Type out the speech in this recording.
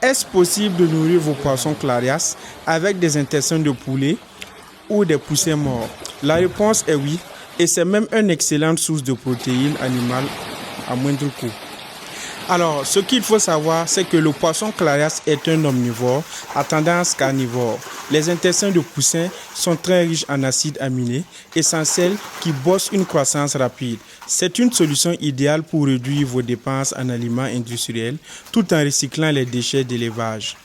Est-ce possible de nourrir vos poissons clarias avec des intestins de poulet ou des poussins morts? La réponse est oui, et c'est même une excellente source de protéines animales à moindre coût. Alors, ce qu'il faut savoir, c'est que le poisson clarias est un omnivore à tendance carnivore. Les intestins de poussins sont très riches en acides aminés, essentiels qui boostent une croissance rapide. C'est une solution idéale pour réduire vos dépenses en aliments industriels tout en recyclant les déchets d'élevage.